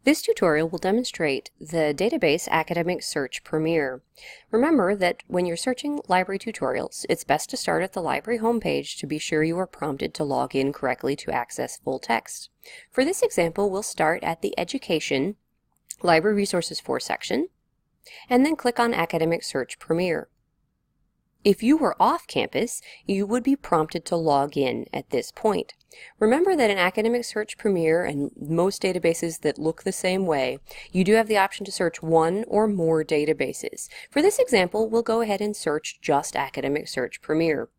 This tutorial will demonstrate the database Academic Search Premier. Remember that when you're searching library tutorials, it's best to start at the library homepage to be sure you are prompted to log in correctly to access full text. For this example, we'll start at the Education Library Resources For section, and then click on Academic Search Premier. If you were off campus, you would be prompted to log in at this point. Remember that in Academic Search Premier and most databases that look the same way, you do have the option to search one or more databases. For this example, we'll go ahead and search just Academic Search Premier.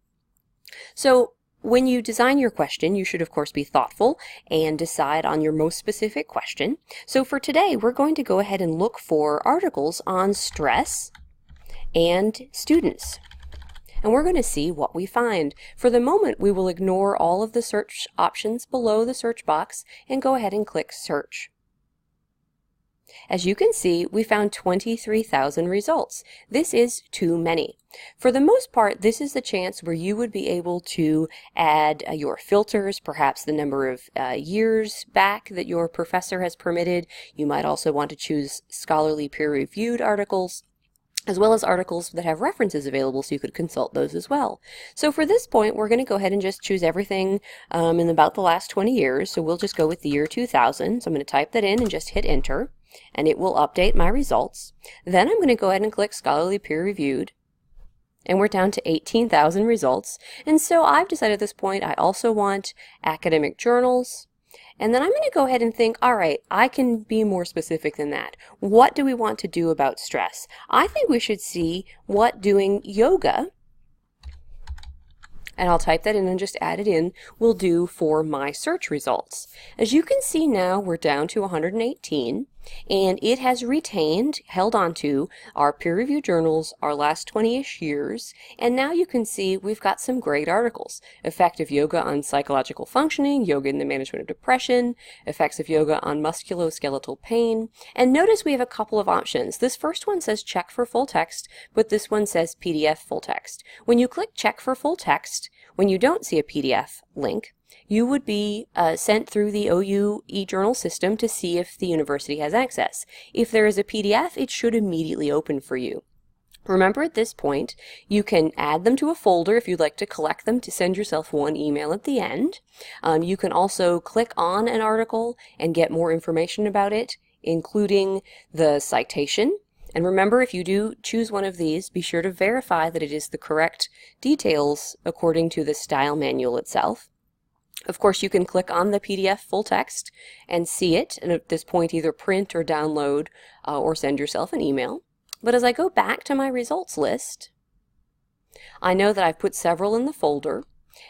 So when you design your question, you should of course be thoughtful and decide on your most specific question. So for today, we're going to go ahead and look for articles on stress and students. And we're going to see what we find. For the moment, we will ignore all of the search options below the search box and go ahead and click Search. As you can see, we found 23,000 results. This is too many. For the most part, this is the chance where you would be able to add your filters, perhaps the number of years back that your professor has permitted. You might also want to choose scholarly peer-reviewed articles, as well as articles that have references available so you could consult those as well. So for this point, we're going to go ahead and just choose everything in about the last 20 years. So we'll just go with the year 2000. So I'm going to type that in and just hit enter, and it will update my results. Then I'm going to go ahead and click Scholarly Peer Reviewed, and we're down to 18,000 results. And so I've decided at this point I also want academic journals. And then I'm going to go ahead and think, all right, I can be more specific than that. What do we want to do about stress? I think we should see what doing yoga, and I'll type that in and just add it in, will do for my search results. As you can see now, we're down to 118, and it has held on to our peer-reviewed journals, our last 20-ish years, and now you can see we've got some great articles. Effective yoga on psychological functioning, yoga in the management of depression, effects of yoga on musculoskeletal pain, and notice we have a couple of options. This first one says check for full text, but this one says PDF full text. When you click check for full text, when you don't see a PDF link, you would be sent through the OU eJournal system to see if the university has access. If there is a PDF, it should immediately open for you. Remember, at this point, you can add them to a folder if you'd like to collect them to send yourself one email at the end. You can also click on an article and get more information about it, including the citation. And remember, if you do choose one of these, be sure to verify that it is the correct details according to the style manual itself. Of course, you can click on the PDF full text and see it, and at this point either print or download or send yourself an email. But as I go back to my results list, I know that I've put several in the folder,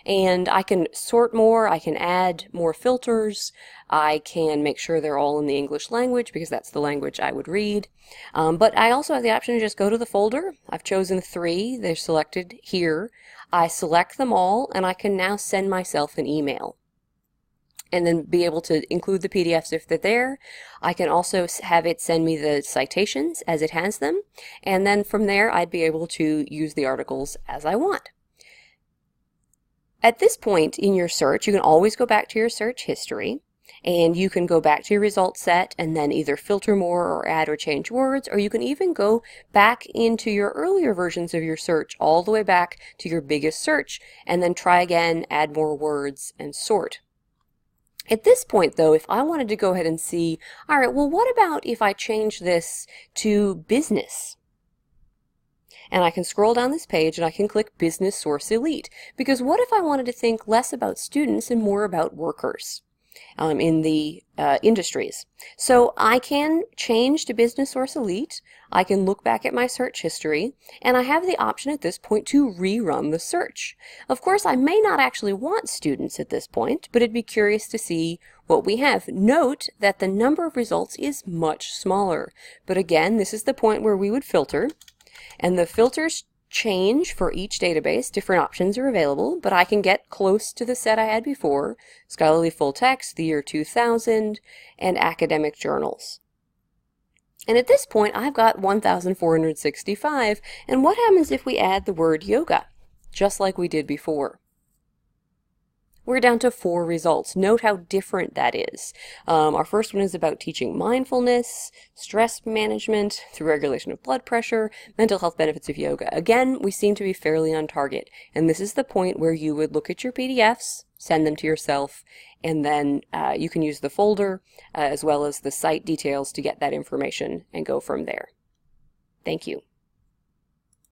and I can sort more, I can add more filters, I can make sure they're all in the English language because that's the language I would read. But I also have the option to just go to the folder. I've chosen 3, they're selected here. I select them all, and I can now send myself an email and then be able to include the PDFs if they're there. I can also have it send me the citations as it has them, and then from there I'd be able to use the articles as I want. At this point in your search, you can always go back to your search history, and you can go back to your result set and then either filter more or add or change words, or you can even go back into your earlier versions of your search all the way back to your biggest search and then try again, add more words, and sort. At this point though, if I wanted to go ahead and see, all right, well, what about if I change this to business? And I can scroll down this page and I can click Business Source Elite, because what if I wanted to think less about students and more about workers in the industries? So I can change to Business Source Elite, I can look back at my search history, and I have the option at this point to rerun the search. Of course, I may not actually want students at this point, but I'd be curious to see what we have. Note that the number of results is much smaller, but again, this is the point where we would filter, and the filters change for each database. Different options are available, but I can get close to the set I had before: scholarly full text, the year 2000, and academic journals. And at this point, I've got 1,465, and what happens if we add the word yoga, just like we did before? We're down to 4 results. Note how different that is. Our first one is about teaching mindfulness, stress management through regulation of blood pressure, mental health benefits of yoga. Again, we seem to be fairly on target, and this is the point where you would look at your PDFs, send them to yourself, and then you can use the folder as well as the site details to get that information and go from there. Thank you.